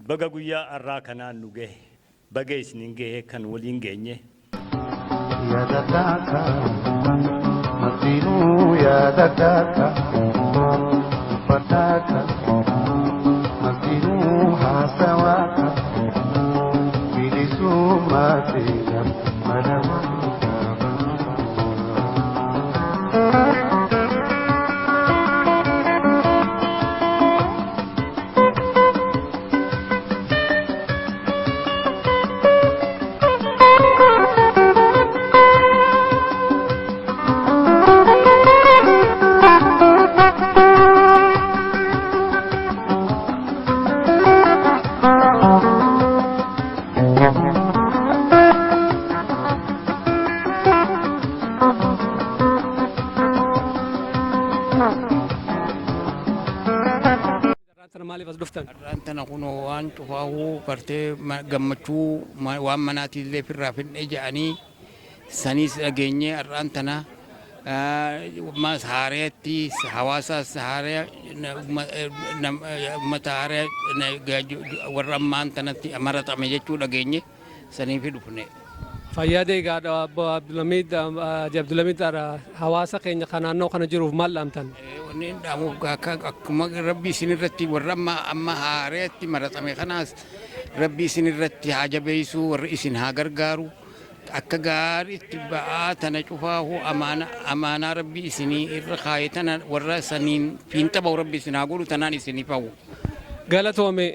baga guyyaa arraa kanaan nu gahe baga isinin gahe kan waliin geenye yaadataaka masiinuu yaadataaka uffataaka masiinuu haasawaaka bilisummaa ta'e malamaa. Rantana kuno waan Qophii partee gammachuu waan manaati illee firraa fidhee jedhanii sanis dhageenye rantana mas haareetti hawaasa haaree uummata haaree warra ammaan tanatti maratame jechuu dhageenye sanii fi dhufne. Fayyadee gaadha Abdulhamid hawaasa keenya kan naannoo kana jiruuf maal dhaamtan? Wanni dhaamuuf akkuma rabbi isinirratti warra amma haareetti maratame kanaas rabbi isinirratti haa jabeessu warri isin haa gargaaru akka gaariitti ba'aa tana cufaahu amaanaa rabbi isinii irra kaayee tana warra saniin fiinxa ba'u rabbi isin haa godhu tanaan isinii fa'u. Galatoome.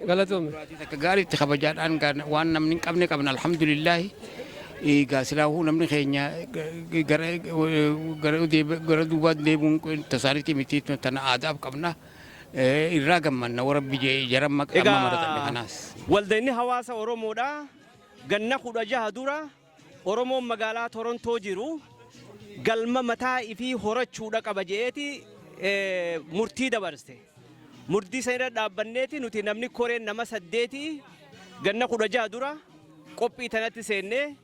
Akka gaariitti kabajaadhaan waan namni hin qabne qabna alhamdulillahi. Silaahu namni keenya gara duubaa deemuun tasaaniitii miti tana aadaaf qabna irraa gammanna warabbi jaramma amma maratame kanaas. Waldeenni hawaasa Oromoodha. Ganna 16 dura Oromoon magaalaa Torontoo jiru galma mataa ifii horachuudha qaba jeeti murtii dabarse. Murtii sana dhaabbanneeti nuti namni koreen nama 8 ganna 16 dura qophii tanatti seennee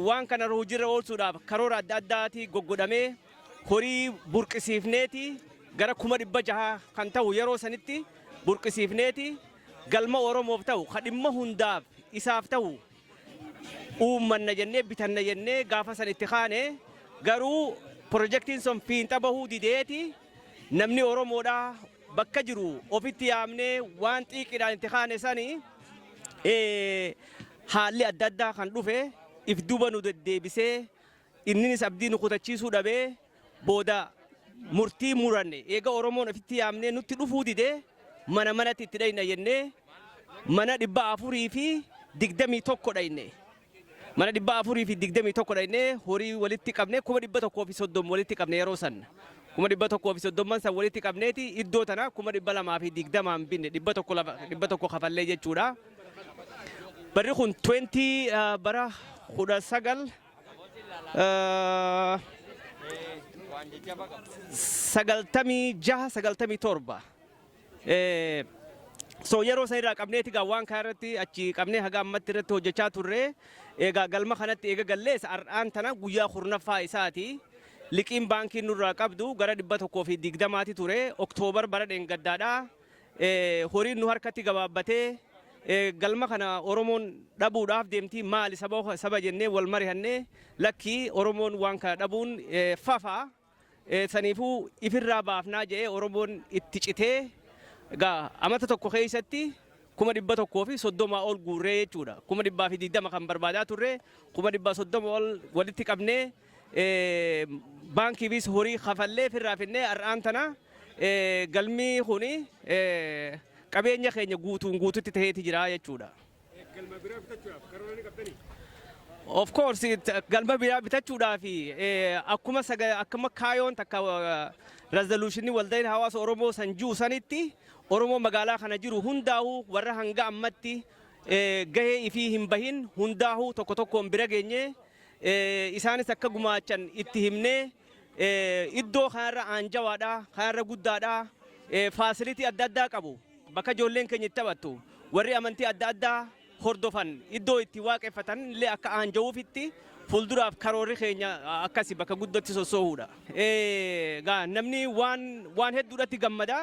waan kana hojiirra oolchuudhaaf karoora adda addaati goggodhamee horii burqisiifneeti gara 600 kan ta'u yeroo sanitti burqisiifneeti galma Oromoof ta'u kadhimma hundaaf isaaf ta'u uummanna jennee bitanna jennee gaafa san itti kaane garuu pirojektiin sun fiinxa bahuu dideeti namni Oromoodha bakka jiru ofitti yaamnee waan xiiqiidhaan itti kaane sani haalli adda addaa kan dhufe if duuba nu deddeebisee inninis abdii nu kutachiisuu dhabee booda murtii muranne eega Oromoon ofitti yaamnee nutti dhufuu didee manatti itti dhayna jennee mana 421 dhayne mana 421 dhayne horii walitti qabne 130 walitti qabne yeroo san 130 san walitti qabneeti iddoo tana 220 binne 100 kafallee jechuudha. Barri kun 20 bara 19 97 so yeroo san irraa qabneeti gaa waan kaa irratti achi qabnee haga ammatti irratti hojjechaa turre egaa galma kanatti eega gallees har'aan tana guyyaa 4ffaa isaati liqiin baankiin nurraa qabdu gara 120 ture Oktoobar bara dheengaddaadha horiin nu harkatti gabaabbatee galma kana Oromoon dhabuudhaaf deemtii maali saba jennee wal marihannee lakkii Oromoon waan kana dhabuun fafa saniifuu ifirraa baafnaa jedhee Oromoon itti citee gaa amata tokko keessatti 130 ol guurree jechuudha 120 kan barbaadaa turre 130 ol walitti qabnee baankiifis horii kafallee firraa finnee har'aan tana galmi kuni qabeenya keenya guutuutti ta'eeti jira jechuudha. Of course galma biraa bitachuudhaaf akkuma kaayoon takka resolutionii waldeen hawaasa Oromoo sanjuu sanitti Oromoo magaalaa kana jiru hundaahu warra hanga ammatti gahee ifii hin bahin hundaahu tokko tokkoon bira geenye isaanis akka gumaachan itti himnee iddoo kanarra aanjawaadha kanarra guddaadha faasilitii adda addaa qabu. Bakka ijoolleen keenya itti taphattu warri amantii adda addaa hordofan iddoo itti waaqeffatan illee akka aanjawuufitti fuulduraaf karoorri keenya akkasi bakka guddatti sossoohuudha. Namni waan hedduudhatti gammada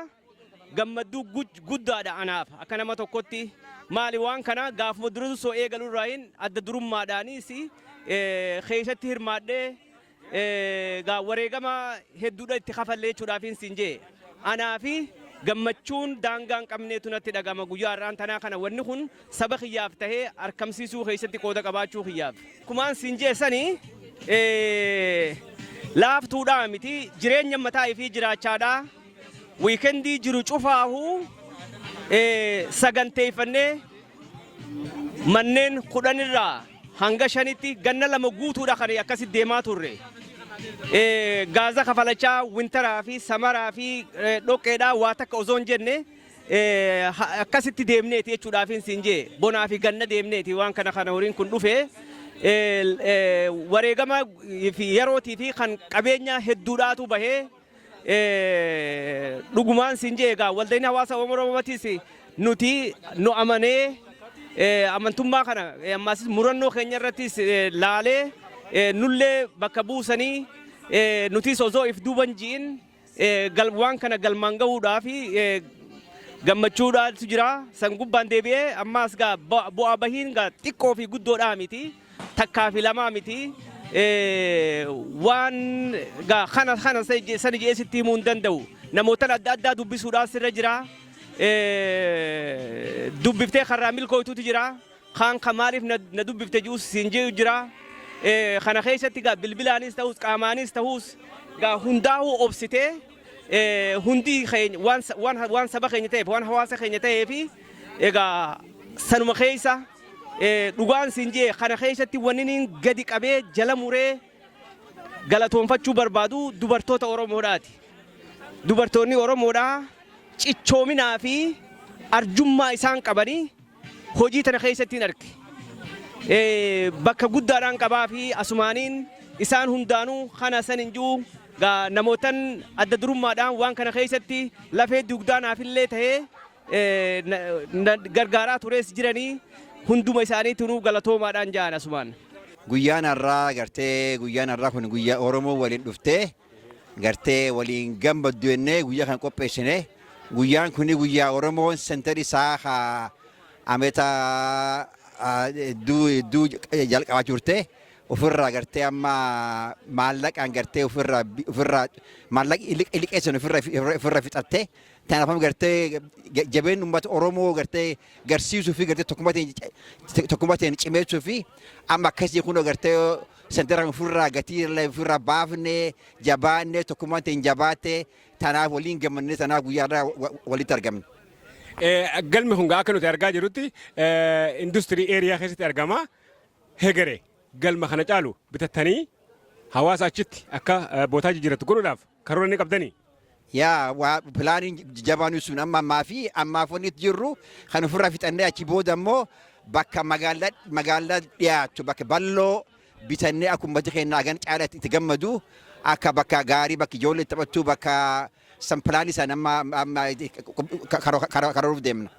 gammadduu guddaadha anaaf akka nama tokkotti maali waan kana gaafuma duruu soo eegalu raayin adda durummaadhaanis keessatti hirmaadhee gaa wareegama hedduudha itti kafallee jechuudhaafin sinjee anaa fi gammachuun daangaan qabneetu natti dhagama guyyaa irraan tanaa kana wanni kun saba kiyyaaf tahee arkamsiisuu keessatti qooda qabaachuu kiyyaaf. Kumaan sinjee sanii laaftuudhaa miti jireenya mataa fi jiraachaadhaa wiikendii jiru cufaahu saganteeffannee manneen 10 irraa hanga 5tti ganna 2 guutuudha kan akkasitti deemaa turre. Gaaza kafalachaa wintaraa fi samaraa fi dhoqqeedhaa waa takka osoo hin jenne akkasitti deemneeti jechuudhaafin sinjee bonaa fi ganna deemneeti waan kana horiin kun dhufe wareegama fi yerootii fi kan qabeenya hedduudhaatu bahee dhugumaan sinjee egaa waldaan hawaasa Oromootis nuti nu amanee amantummaa kana ammas murannoo keenya irrattis laalee nullee bakka buusanii nuti osoo if duuban jiin waan kana galmaan gahuudhaaf gammachuudhaatu jira san gubbaan deebi'ee ammaas gaa bu'aa bahiin gaa xiqqoo fi guddoodhaa miti takkaa fi lamaa miti waan gaa kana sana jeesitti himuu hin danda'u namootan adda addaa dubbisuudhaan sirra jira dubbiftee karraa milkooytuutu jira kaan kamaaliif na dubbifte ji'us sinjee jira kana keessatti gaa bilbilaanis ta'us qaamaanis ta'us gaa hundaa'uu obsitee hundi keenya waan saba keenya ta'eef waan hawaasa keenya ta'eef egaa sanuma keessa dhugaan sinjee kana keessatti wanni gadi qabee jala muree galatoonfachuu barbaadu dubartoota Oromoodhaati. Dubartoonni Oromoodhaa cichoominaa fi arjummaa isaan qabanii hojii tana keessatti hin arge. Bakka guddaadhaan qabaa fi asumaaniin isaan hundaanuu kana san hin jiru namootan adda durummaadhaan waan kana keessatti lafee dugdaanaafillee tahee gargaaraa turees jiranii hunduma isaaniitu galatoomaadhaan jaan asumaan. Guyyaan har'aa kun guyyaa Oromoo waliin dhuftee gartee waliin gammaddu jennee guyyaa kan qopheessine guyyaan kun guyyaa Oromoon sentari isaa ameta du jalqabaa turte ofirraa gartee amma maallaqaan gartee ofirraa maallaqi liqeessan ofirraa fixatte tanaafam gartee jabeen uummata Oromoo gartee garsiisuu fi gartee tokkummateen cimeessuu fi amma akkasii kun gartee sentara ofirraa gatii ofirraa baafnee jabaannee tokkummateen jabaattee tanaaf waliin gammannee tanaaf guyyaarraa walitti argamne. Galmi hungaa akka nuti argaa jirrutti industirii eeriyaa keessatti argama. Hegere galma kana caalu bitattanii hawaasa achitti akka bootaa jijjiirrattu godhuudhaaf karoora ni qabdanii. Yaa pilaaniin jabaanuu sun ammaaf wanni jirru kan ofirraa fixannee achi booda immoo bakka magaalaa dhiyaattu bakka bal'oo bitannee akkuma keenya hagan caalaatti itti gammadu akka bakka gaarii bakka ijoollee taphattu bakka sampilaanis amma karooruuf deemna.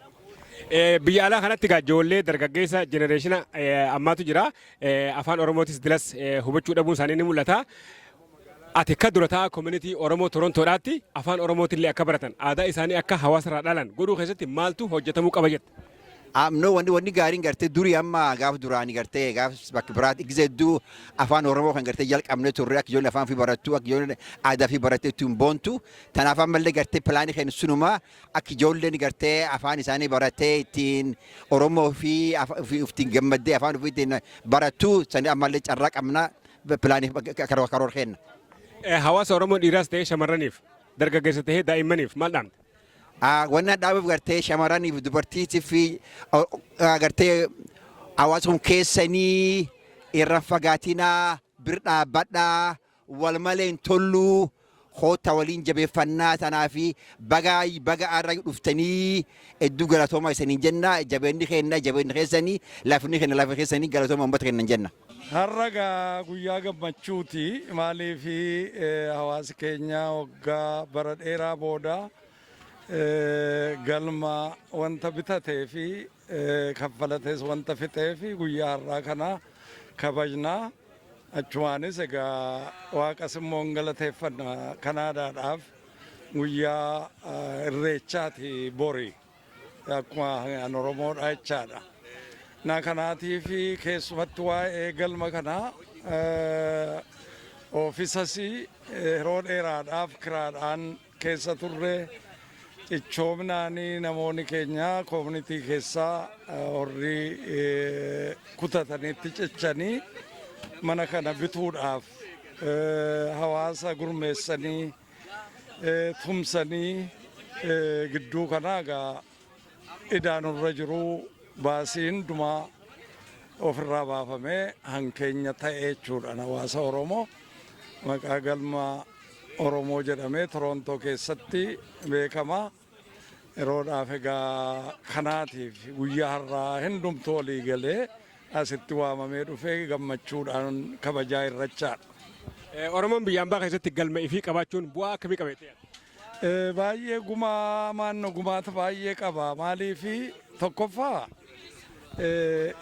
Biyya alaa kanatti ijoollee dargaggeessa jenereeshina ammaatu jira. Afaan Oromootis dilas hubachuu dhabuun isaanii ni mul'ata. Ati akka durataa koominitii Oromoo Torontoodhaatti afaan Oromootillee akka baratan aadaa isaanii akka hawaasa irraa dhalan godhuu keessatti maaltu hojjetamuu qaba jetta? No wanni gaariin gartee durii amma gaaf duraanii gartee gaaf bakka biraatti gizedduu afaan Oromoo kan gartee jalqabne turre akka ijoollee afaan fi barattu akka ijoollee aadaa fi barattee ittiin boontu tanaaf ammallee gartee pilaanii keenya sunuma akka ijoolleen gartee afaan isaanii barattee ittiin Oromoo fi ittiin gammaddee afaan ofii ittiin barattu sanii ammallee carraa qabna pilaanii karoora kenna. Hawaasa Oromoo dhiiraas ta'ee shamarraniif dargaggeessa ta'ee daa'immaniif maal dhaamte? Wannan dhaabuuf gartee shamarraniif dubartiitiif gartee hawaasuma keessanii irra fagaatinaa bir dhaabbadhaa wal malee hin tolluu hoota waliin jabeeffannaa tanaa fi baga arra dhuftanii hedduu galatooma isanii jenna jabeenni keessanii lafni keenya lafa keessanii galatooma uummata keenya jenna. Har'a guyyaa gammachuuti maaliif hawaasi keenya waggaa bara dheeraa booda galma wanta bitatee fi kaffalatees wanta fixee fi guyyaa har'aa kana kabajnaa achumaanis egaa waaqas immoo galateeffanna kanaadaadhaaf guyyaa irreechaati bori akkuma an Oromoodha jechaadha. Na kanaatii fi keessumatti waa'ee galma kanaa oofisasii yeroo dheeraadhaaf kiraadhaan keessa turre cichoominaanii namoonni keenya koominitii keessaa horii kutatanitti cichanii mana kana bituudhaaf hawaasa gurmeessanii tumsanii gidduu kanaa egaa idaanurra jiru baasiin dhumaa ofirraa baafamee hankeenya ta'e jechuudha hawaasa Oromoo maqaa galma Oromoo jedhamee Torontoo keessatti beekama. Yeroodhaaf egaa kanaatiif guyyaa har'aa hundumtuu olii galee asitti waamamee dhufee gammachuudhaan kabajaa irrachaadha. Oromoon biyya ambaa keessatti galma ifii qabaachuun bu'aa akkamii qabeetti? Baay'ee gumaa maanno gumaata baay'ee qaba. Maaliifi tokkoffaa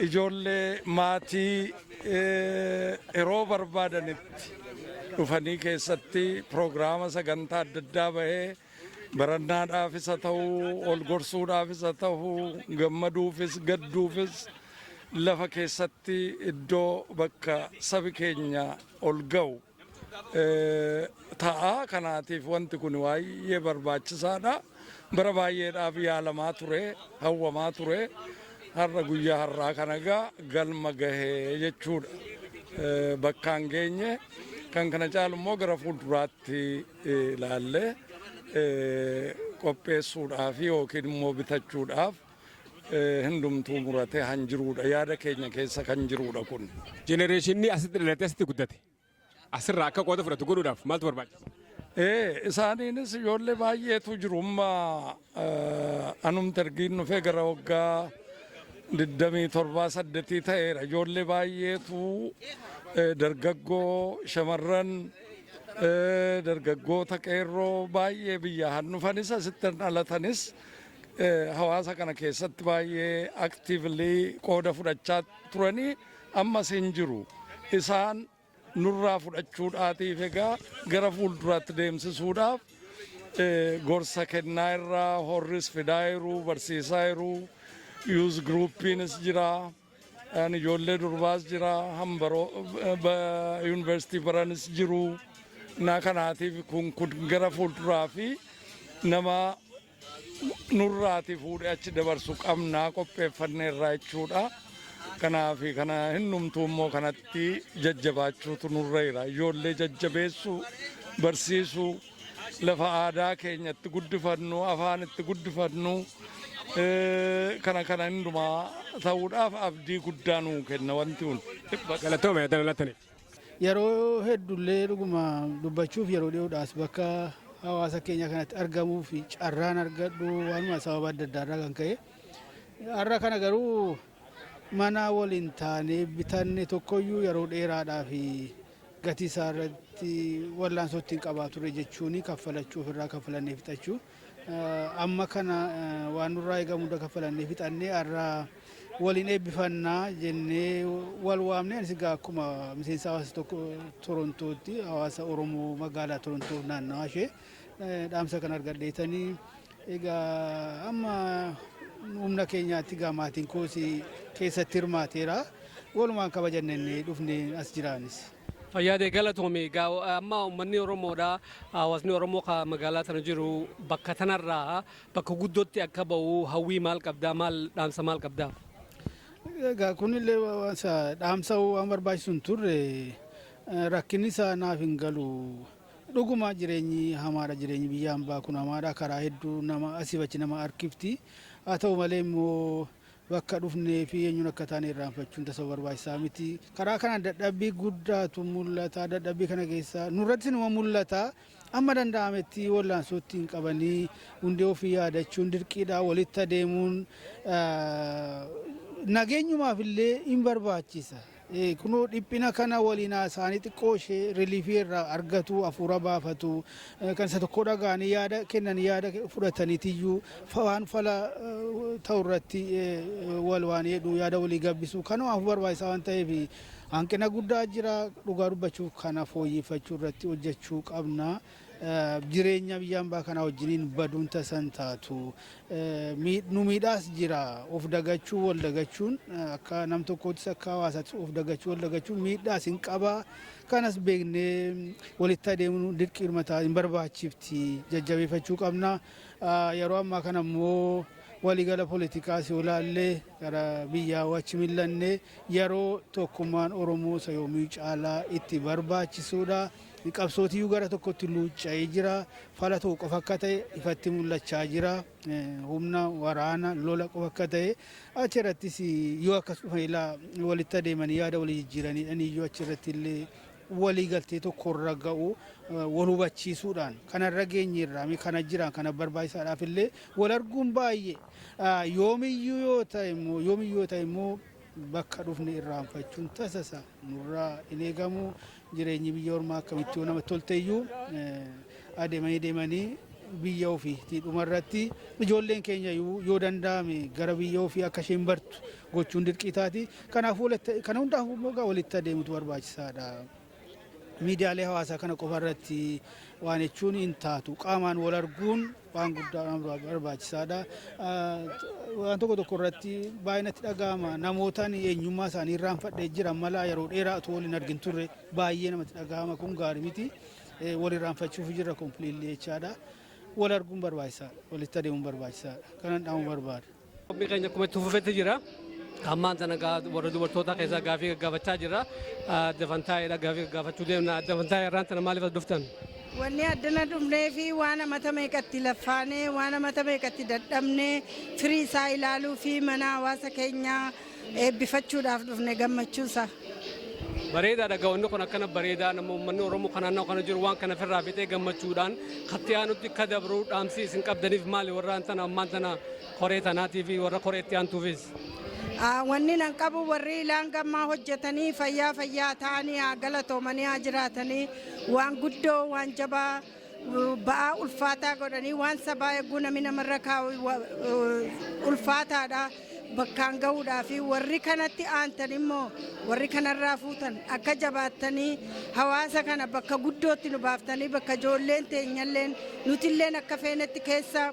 ijoollee maatii yeroo barbaadanitti dhufanii keessatti piroogiraama sagantaa adda addaa bahee barannaadhaafis haa ta'uu ol gorsuudhaafis haa ta'uu gammaduufis gadduufis lafa keessatti iddoo bakka sabi keenya ol ga'u ta'a. Kanaatiif wanti kun baay'ee barbaachisaadha. Bara baay'eedhaaf yaalamaa ture hawwamaa ture har'a guyyaa har'aa kana egaa galma gahee jechuudha. Bakkaan geenye kan kana caalu immoo gara fuulduraatti ilaallee qopheessuudhaaf yookiin immoo bitachuudhaaf hundumtuu muratee han jiruudha. Yaada keenya keessa kan jiruudha kun. Jenereeshinni asitti dhalatee asitti guddate asirraa akka qooda fudhatu godhuudhaaf maaltu barbaachisa? Isaaniinis ijoollee baay'eetu jiru. Anumti ergiin dhufee gara waggaa 27 ta'eera. Ijoollee baay'eetu dargaggoo shamarran dargaggoota qeerroo baay'ee biyyaa dhufanis asitti dhalatanis hawaasa kana keessatti baay'ee aktiivlii qooda fudhachaa turanii ammas hin jiru. Isaan nurraa fudhachuudhaatiif egaa gara fuulduraatti deemsisuudhaaf gorsa kennaa irraa horris fidaa jiru barsiisaa jiru. Yuuz gruuppiinis jira. Ijoollee durbaas jira. Yuunivarsiitii baranis jiru. Kanaatiif kun gara fuulduraa fi nama nurraati fuudhee achi dabarsu qabnaa qopheeffannee irraa jechuudha. Kanaaf kana hundumtuu immoo kanatti jajjabaachuutu nurra jira. Ijoollee jajjabeessuu barsiisuu lafa aadaa keenyatti guddifannu afaan itti guddifannu kana hundumaa ta'uudhaaf abdii guddaa nuu kenna wanti kun. Galatooma dalatanii. Yeroo heddullee dhuguma dubbachuuf yeroo dhiyoodhaas bakka hawaasa keenya kanatti argamuu fi carraan argadhu waanuma sababa adda addaarraa kan ka'e. Har'a kana garuu mana waliin taanee bitanne tokkoyyuu yeroo dheeraadhaa fi gatii isaa irratti wallaansoo ittiin qabaa ture jechuun kaffalachuuf irraa kaffalannee fixachuu. Amma kana waan nurraa eegamu hunda kaffalannee fixannee har'a waliin eebbifannaa jennee wal waamnee anis egaa akkuma miseensa hawaasa tokko Torontootti hawaasa Oromoo magaalaa Torontoo naannawaa ishee dhaamsa kan argadheetanii egaa amma humna keenyaatti egaa maatiin koosii keessatti hirmaateera walumaan kabajannee dhufnee as jiraanis. Fayyaadee galatoome amma uummanni Oromoodha hawaasni Oromoo magaalaa tana jiru bakka tanarraa bakka guddootti akka ba'u hawwii maal qabdaa dhaamsa maal qabdaa? Egaa kunillee dhaamsa waan barbaachisu hin turre rakkinni isaa naaf hin galu. Dhuguma jireenyi hamaadha jireenyi biyya hambaa kun hamaadha karaa hedduu nama asii achi nama harkifti. Haa ta'u malee immoo bakka dhufnee fi eenyuun akka taane irraanfachuun tasoo barbaachisaa miti. Karaa kana dadhabbii guddaatu mul'ata. Dadhabbii kana keessa nurratti numa mul'ata. Amma danda'ametti wallaansootti hin qabanii hundee ofii yaadachuun dirqiidha walitti adeemuun nageenyumaaf illee hin barbaachisa. Kunoo dhiphina kana waliin isaanii xiqqoo ishee riiliifii irraa argatu hafuura baafatu kan isa tokko dhagaanii yaada kennan yaada fudhataniitiyyuu waan fala ta'u irratti wal waan jedhu yaada walii gabbisu kanumaaf barbaachisaa waan ta'eef hanqina guddaa jira dhugaa dubbachuuf kana fooyyeffachuu irratti hojjechuu qabna. jireenya biyyaan baa kana wajjiniin baduun tasan taatu nu miidhaas jira of dagachuu wal dagachuun akka nam tokkootis akka hawaasaatti of dagachuu wal dagachuun miidhaas hin qabaa kanas beeknee walitti adeemuun dirqirmataa hin barbaachifti jajjabeeffachuu qabna yeroo ammaa kana immoo waligala politikaas yoo laallee gara biyyaa wachi millanne yeroo tokkummaan Oromoo sayoomii caalaa itti barbaachisuudha. Qabsootii gara tokkotti luucca'ee jira fala tokko qofa akka ta'e ifatti mul'achaa jira humna waraana lola qofa akka ta'e achirrattis yoo akkas dhufan ilaa walitti adeemanii yaada walii jijjiiraniidhaan iyyuu achirratti illee walii galtee tokkorra ga'u wal hubachiisuudhaan kanarra geenyeerraa kana jiran kana barbaachisaadhaaf illee wal arguun baay'ee yoomiyyuu yoo ta'e immoo bakka dhufne irraanfachuun tasasa nurraa hin eegamu jireenyi biyya ormaa akkamitti yoo namatti tolteeyyuu deemanii biyya ofiitii dhumarratti ijoolleen keenya yoo danda'ame gara biyya ofii akka isheen bartu gochuun dirqitaati. Kanaafuu kana hundaafuu walitti adeemutu barbaachisaadha. Miidiyaalee hawaasaa kana qofarratti waan jechuun hin taatu qaamaan wal arguun waan guddaa barbaachisaadha. Waan tokko irratti baay'inatti dhaga'ama namootaan eenyummaa isaanii irraanfadhee jiran mala yeroo dheeraa utuu waliin argin turre baay'ee namatti dhaga'ama kun gaarii miti wal irraanfachuuf jirra kompiliillee jechaadha. Wal arguun barbaachisaadha walitti adeemuun barbaachisaadha kanan dhaamuu barbaada. Qophii keenya akkuma itti fufetti jira. Ammaan sana warra dubartoota keessaa gaafii gaggaafachaa jira. Dafantaa'eedha gaafii gaggaafachuu deemna. Dafantaa'ee irraan tana maaliif as dhuftan? Wanni addana dhumnee fi waan amata meeqatti laffaanee waan amata meeqatti dadhabnee firii isaa ilaaluu fi mana hawaasa keenyaa eebbifachuudhaaf dhufne gammachuusa. Bareedaadha ga'oonni kun akkana bareedaa nama uummanni Oromoo kan naannoo kana jiru waan kana ofirraa fixee gammachuudhaan katti aanutti akka dabruu dhaamsi isin qabdaniif maali warra tana ammaan tana koree tanaatii fi warra koreetti aantuufis? Wanni nan qabu warri ilaan gammaa hojjetanii fayyaa ta'anii haa galatoomanii haa jiraatanii waan guddoo waan jabaa ba'aa ulfaataa godhanii waan sabaa eeguu namni namarra kaa'u ulfaataadha bakkaan ga'uudhaa fi warri kanatti aantan immoo warri kanarraa fuutan akka jabaattanii hawaasa kana bakka guddootti nu baaftanii bakka ijoolleen teenyalleen nutilleen akka feenetti keessa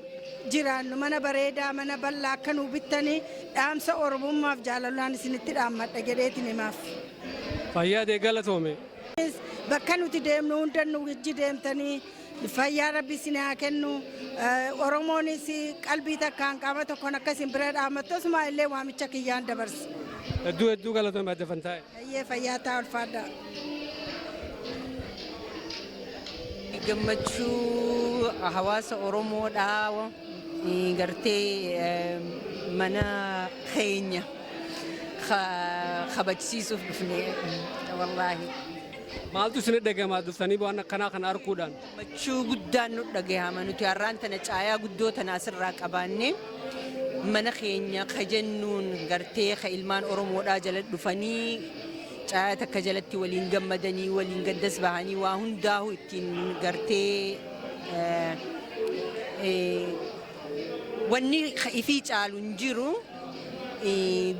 jiraannu mana bareedaa mana bal'aa akka nu bittanii dhaamsa oromummaaf jaalalaan isinitti dhaammadha jedheetiin himaaf. Fayyaa galatoome. Bakka nuti deemnu hundannu wajji deemtanii fayyaa rabbi isin haa kennu oromoonis qalbii takkaan qaama tokkoon akka isin bira dhaammattu osuma illee waamicha kiyyaan dabarsa. Hedduu galatoome adda fantaa'e. Fayyaa ta'a ulfaadha. Gammachuu hawaasa Oromoodhaa gartee mana keenya kabajsiisuuf dhufne wallaahi. Maaltu isin dhaga'amaa dhuftanii waan akkanaa kana arguudhaan? Gammachuu guddaan nu dhaga'ama nuti har'aan tana caayaa guddoo tana asirraa qabaannee mana keenya ka jennuun gartee ka ilmaan Oromoodhaa jala dhufanii caayaa takka jalatti waliin gammadanii waliin gaddas bahanii waa hundaa'u ittiin gartee wanni ifii caalu hin jiru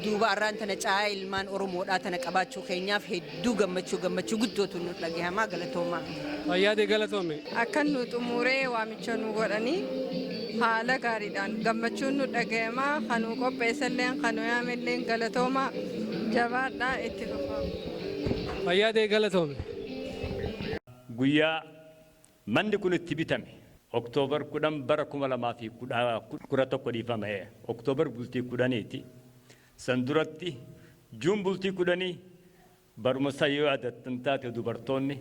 duuba har'aan tana caayaa ilmaan Oromoodhaa tana qabaachuu keenyaaf hedduu gammachuu guddootu nu dhaga'amaa galatoomaa. Fayyaa galatoome. Akkan nu xumuree waamicha nu godhanii haala gaariidhaan gammachuun nu dhaga'amaa kanuu qopheessallee kanuu yaamellee galatoomaa jabaadhaa itti fufa. Fayyaa galatoome. Guyyaa manni kun itti bitame Oktoobar 10 bara 2011 dhiifame Oktoobar bultii 10ti. San duratti Juun bultii 10 baruma sayyoo adattan taate dubartoonni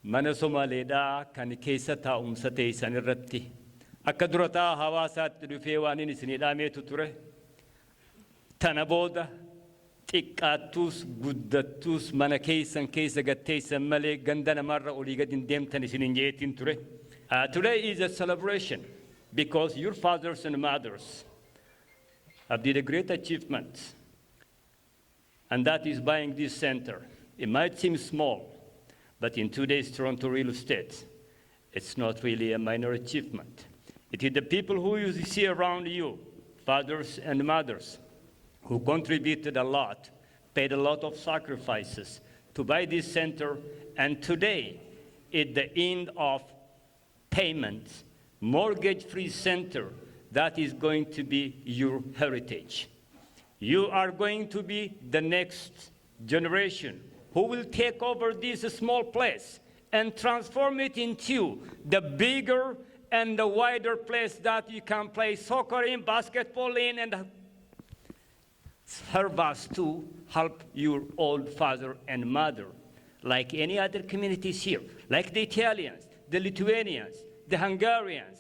mana Somaaleedhaa kan keessa taa'umsa teessan irratti akka durataa hawaasaatti dhufee waan inni isin dhaameetu ture. Tana booda xiqqaattuus guddattuus mana keessan keessa gatteessan malee ganda namarra olii gad hin deemtan isin hin jeetiin ture. Today is a celebration because your fathers and mothers have did a great achievement, and that is buying this center. It might seem small, but in today's Toronto real estate, it's not really a minor achievement. It is the people who you see around you, fathers and mothers, who contributed a lot, paid a lot of sacrifices to buy this center, and today at the end of payments, mortgage-free center that is going to be your heritage. You are going to be the next generation who will take over this small place and transform it into the bigger and the wider place that you can play soccer in, basketball in, and serve us to help your old father and mother, like any other communities here, like the Italians, the Lithuanians, the Hungarians,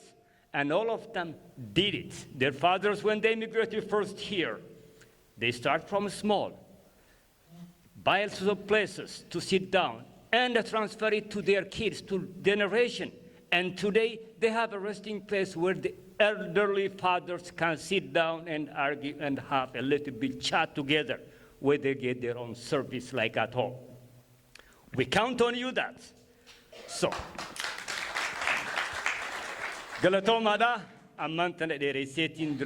and all of them did it. Their fathers, when they immigrated first here, they start from small, buy lots of places to sit down, and transfer it to their kids, to generation. And today, they have a resting place where the elderly fathers can sit down and argue and have a little bit chat together, where they get their own service like at home. We count on you that. So, Galatoomada, ammantana dheereyseetiin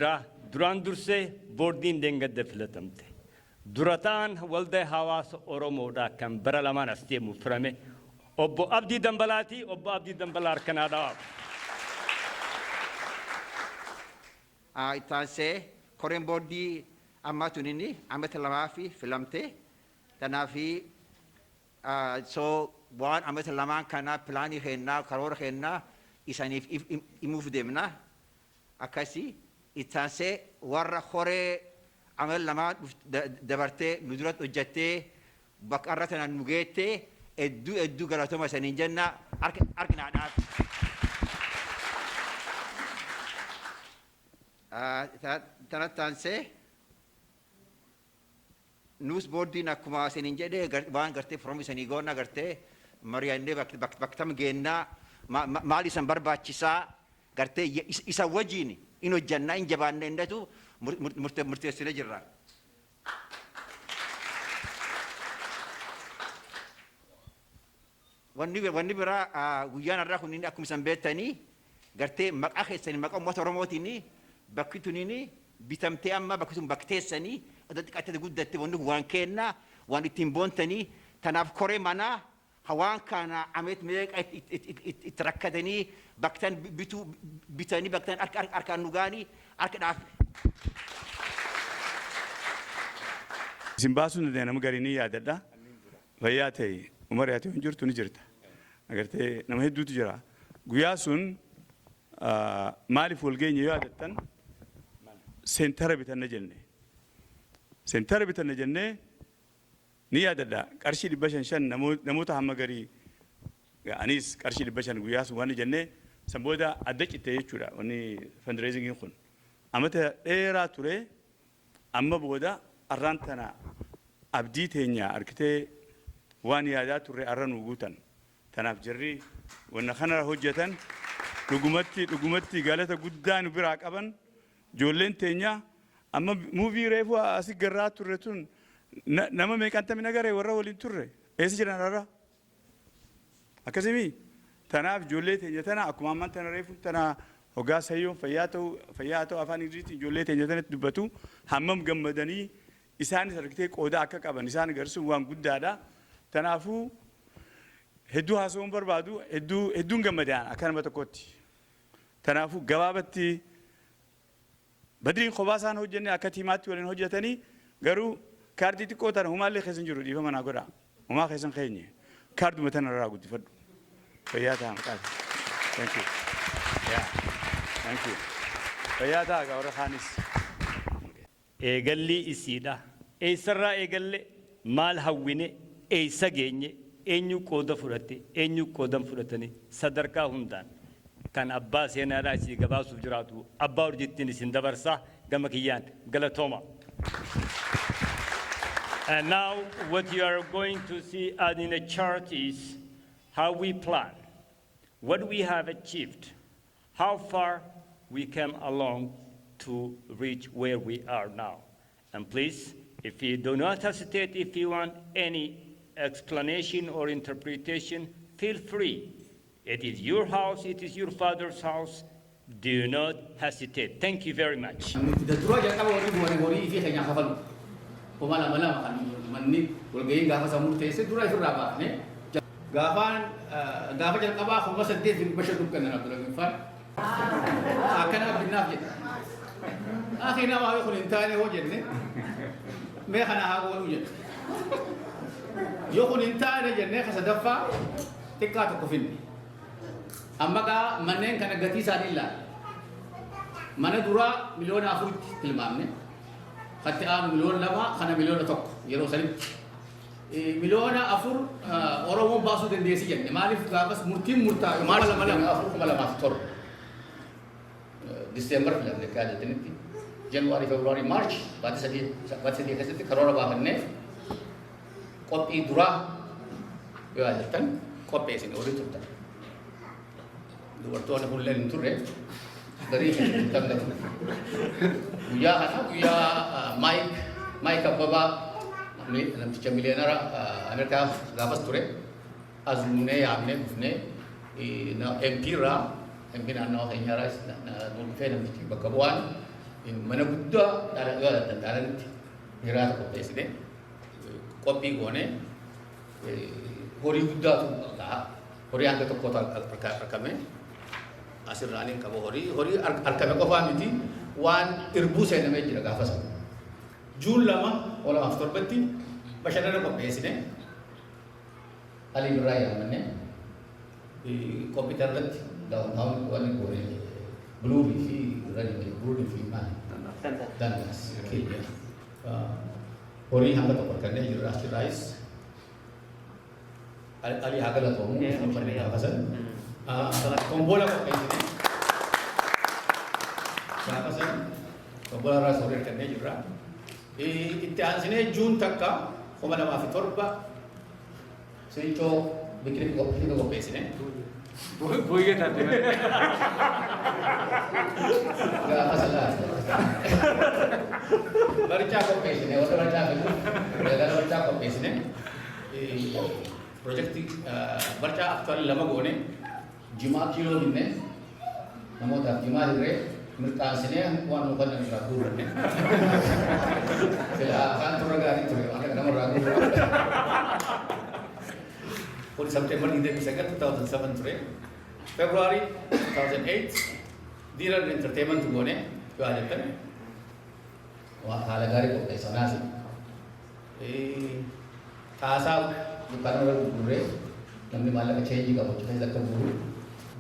duraan dursee boordiin deengadda filatamte. Durataan waldaa hawaasa Oromoodhaa kan bara lamaan as deemu firame obbo Abdii Dambalaati, obbo Abdii Dambalaa harkanaadhaa. Itaansee koreen boordii ammaa tunini amata lamaa fi filamte. Tanaafi so waan amata lamaan kana pilaanii keennaa karoora keennaa isaniif imuuf deemna. Akkasii itaansee warra koree amal lamaa dabartee nu duratti hojjattee bakka irra tanaan nu geettee hedduu galatooma isaniin jenna harkinaadhaaf. Tanataansee nuus boordiin akkuma isiniin jedhee waan gartee firooma isanii goonna gartee mari'annee bakka geennaa maal isan barbaachisaa gartee isa wajjin in hojjannaa in jabaannee innatu murteessinee jirra. Wanni biraa guyyaan irraa kunniin akkuma isan beektanii gartee maqaa keessanii maqaa uummata Oromootiin bakki tuniin bitamtee amma bakki tun bakteessanii xiqqaatti guddatte wanni waan kennaa waan ittiin boontanii tanaaf koree manaa hawaan kana amet meeqa itti rakkatanii baktan bitanii baktan harkaan dhugaanii harkadhaaf. Isin baasuun nama garinii yaadadha. Fayyaa ta'e umar yaate hin jirtu ni jirta. Agartee nama hedduutu jira. Guyyaa sun maaliif wal geenye yoo yaadattan seentara bitanna jenne. Seentara bitanna jennee ni yaadadha. Qarshii 500 namoota hamma garii anis qarshii 500 guyyaa sun waan jennee san booda adda cittee jechuudha. Wanni fundraisingin kun amata dheeraa ture amma booda arraan tana abdii teenya arkitee waan yaadaa turre arra nu guutan. Tanaaf jirri wanna kana hojjetan dhugumatti galata guddaa nu biraa qaban ijoolleen teenya amma muuvii reefu asii garraa turre tun nama meeqantamii nagaree warra waliin turre eessa jiran arra akkasimi tanaaf ijoollee teenya tana akkuma amman tana reefu tana hoggaa sayyoon fayyaa ta'u afaan Ingiliziitiin ijoollee teenya tanatti dubbatu hammam gammadanii isaanis argitee qooda akka qaban isaan agarsiisuun waan guddaadha. Tanaafuu hedduu haasawuun barbaadu hedduun gammadaan akka nama tokkotti. Tanaafuu gabaabatti badriin kophaa isaan hojjenne akka tiimaatti waliin hojjetanii garuu kaardii xiqqoo tana humaallee keessan jiru dhiifa manaa godha. Humaa keessan keenye kaarduma tana irraa guddifadhu. Fayyaa ta'aa maqaati. Thank you. Yeah. Thank you. Fayyaa ta'aa gaawara kaanis. Eegalli isiidha. Eessarraa eegalle maal hawwine eessa geenye eenyu qooda fudhatte eenyu qoodan fudhatanii sadarkaa hundaan kan abbaa seenaadhaa isii gabaasuuf jiraatu abbaa urjittiin isin dabarsaa gama kiyyaan galatooma. And now what you are going to see in a chart is how we plan, what we have achieved, how far we came along to reach where we are now. And please, if you do not hesitate, if you want any explanation or interpretation, feel free. It is your house, it is your father's house. Do not hesitate. Thank you very much. gaafa jalqabaa kuma 8,500 dukkanna Abdullah Faan akkana abdinnaaf jedha akhiina waa kun hin taane hoo jenne mee kana haa goonuu jenne yoo kun hin taane jennee ka sadaffaa xiqqaa tokko finne amma gaa manneen kana gatii isaanii ilaala mana duraa miliyoona 4tti tilmaamne katti aanu miliyoona 2 kana miliyoona 1 yeroo sanitti miliyoona 4 Oromoon baasuu dandeessi jenne maaliif gaafas murtiin murtaa'e maal lama 4,207 Diseembar filamne kaajatinitti January February March baati sadii keessatti karoora baafannee qophii duraa yoo ajattan qopheessine horii turtan dubartoonni kunneen hin turre garii hin tangatu guyyaa kana guyyaa Maayik Abbabaa namticha miliyeenara Ameerikaa gaafas ture azumnee yaamnee dhufnee MP irraa MP naannawaa keenyaarraas nu dhufee namtichi bakka bu'aan mana guddaa dhaalanitti hiraata qopheessine qophii goonee horii guddaatu ta'a horii hanga tokkotu argame asirraanin qaba horii argame qofaa miti waan irbuu seenamee jira gaafa sana Juun 2007tti bashannana qopheessine alii birraa yaamannee kompiitara irratti daawwantaawwan waan goonee buluurii fi buluurii fi maali dandaas keenya horii hanga tokko argannee jirra achirraayis alii haa galatoomu uffanne gaafa sana kombola qopheessine gaafa sana kombola irraas horii argannee jirra itti aansinee Juun takka 2007 Silchoo biqiltuu qopheessine Buige tanti. Gaafa salaa. Barcaa qopheessine warra barcaa fidu daldala barcaa qopheessine projektii barcaa aktuaalii 2 goone jimaa kiiloo binne namootaaf jimaa hirree mirqaansinee waan nu kanneen irraa guurranne sila afaan turra gaarii ture waan akka namarraa guurra kun September 2007 ture February 2008 dinner entertainment goone yoo ajattan haala gaarii qopheessanaasi taasaa dukkaana irra gurgurree namni maallaqa cheenjii qabu keessa akka gurguru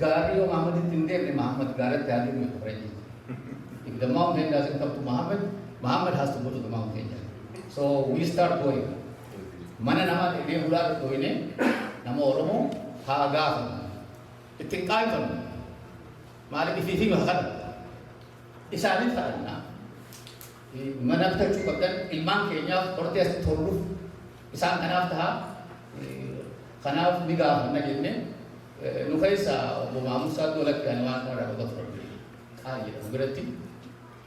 gaarii yoo Mahamaditti hin deemne Mahamad gaariitti haa deemu yoo frenji if the mountain doesn't come to Muhammad has to go to the mountain so we start going mana nama dhibee bulaa dhooyne nama Oromoo haa gaafatu ittiin qaanfannu maaliif ifiifi makadha isaaniif kadhannaa mana bitachuu qabdan ilmaan keenyaaf hortee asitti tolluuf isaan kanaaf tahaa kanaaf ni gaafanna jenne nu keessa obbo Maamusaa Doolatti ani waan kana dhaabata ture qaali jedhamu biratti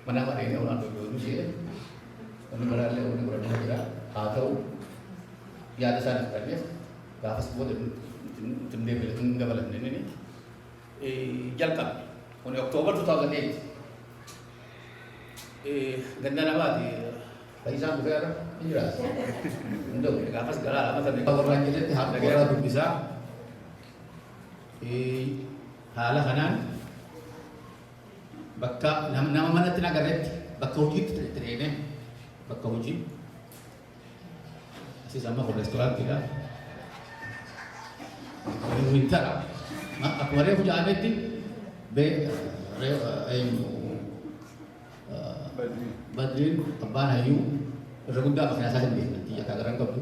mana madheenee olaan doyyoo ishee wanni baraallee wanni godhannee jira haa ta'u yaada isaanii fudhanneef gaafas booda hin dabalamne nini jalqabe kun October 2008 ganna namaati fayyisaan dhufeera ni jiraas hundoo gaafas garaa lama ta'e warraan jedhetti haa dhageeraa dubbisaa haala kanaan bakka nama manatti nagarretti bakka hojiitti tireenee bakka hojii asii sama kun restoraantiidha wintara akkuma reefu ja'ametti badriin abbaan hayyuu irra guddaa makina isaa hin beeknatti akka garan qabdu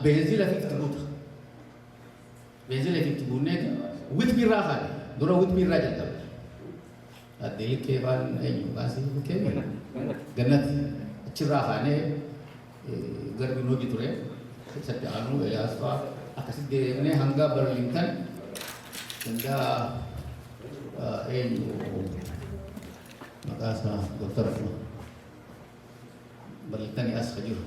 beenzila fi itti buuta beenzila fi itti buunneeti witbiirraa kaane dura witbiirraa jalqabe addee likkee waan eenyu baasii likkee gannatti achirraa kaanee garbiin hojii ture isatti aanuu Eliyaas fa'aa akkasitti deemnee hanga Barliintan gandaa eenyu maqaa isaa Dooktar Barliintanii as jiru.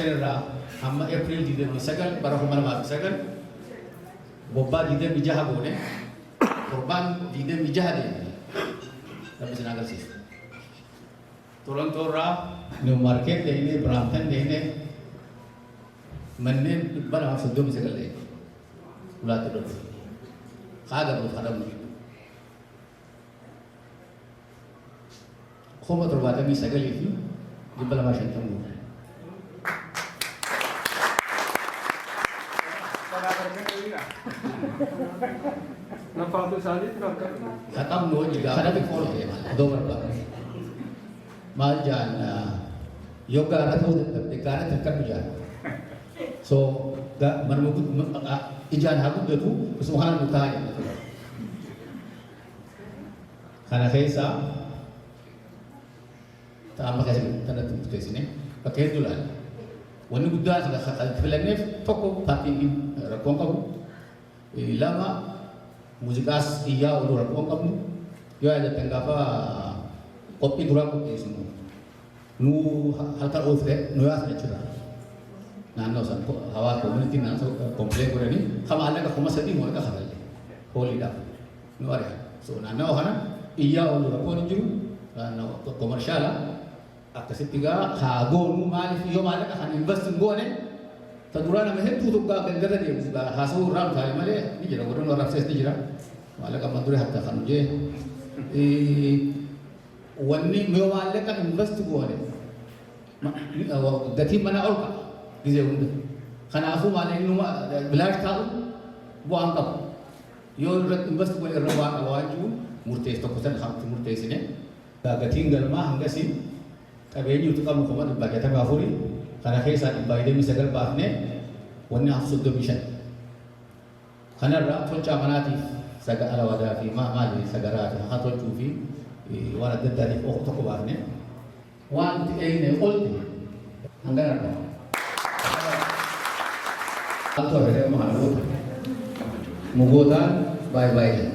Irraa hamma April 29 bara 2009 bobbaa 26 goone torbaan 26 deemne rabbi isin agarsiisa. Toronto irraa New Market deemnee Brampton deemnee manneen dhibba lamaaf soddomii sagal ulaatti dhodhu haa gabaaf hadhamnu kuma 79 fi dhibba lamaa 50 Nafaatu isaaniitti bakka. Hatamnu hojii kanatti fooloo adoo barbaadu. Maal jaan yoo gaara ta'uu dadhabde gaaratti akkam ijaan. So manuma ijaan haa guddatu osoo haala nu taa'e. Kana keessaa ta'amma keessatti kanatti murteessine bakka hedduu ilaali. Wanni guddaan kan filanneef tokko paartiin rakkoon qabu. Lama muuziqaas iyyaa oluu rakkoon qabnu yoo yaadatan gaafa qophii duraa qopheessinu nuu halkan oofne nu yaasa jechuudha. Naannoo san hawaa koomunitii naannoo kompilee godhanii kama allaga kuma sadii moo akka hafallee hooliidhaaf nu ari'a. So naannoo kana iyyaa oluu rakkoon hin jiru naannoo komershaala akkasitti gaa haa goonu maaliif yoo maallaqa kan investin goone ta duraa nama hedduu tokko kan gara deemu haasawuu irraa mutaalee malee ni jira godhan warra absees ni jira maallaqa mandure hatta kan hojee wanni yoo maallaqa invest goone gatiin mana ol ka'a gizee hunda kanaafuu maallaqni numa bilaash taa'u bu'aan qabu yoo irratti invest goone irra waan qaba waan jiru murtees tokko san hamti murteessine gatiin galmaa hangasii qabeenyi utu qabu kuma 124 kana keessaa 129 baafne wanni hafu 35 kanarraa tolchaa manaatiif saga alawadaa fi maali sagaraa fi haa tolchuu fi waan adda addaatiif tokko baafne waan ta'een olti hanganarra alto argatee maaloota mugootaan baay'ee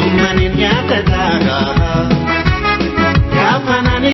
Ammanin nyaata daagaa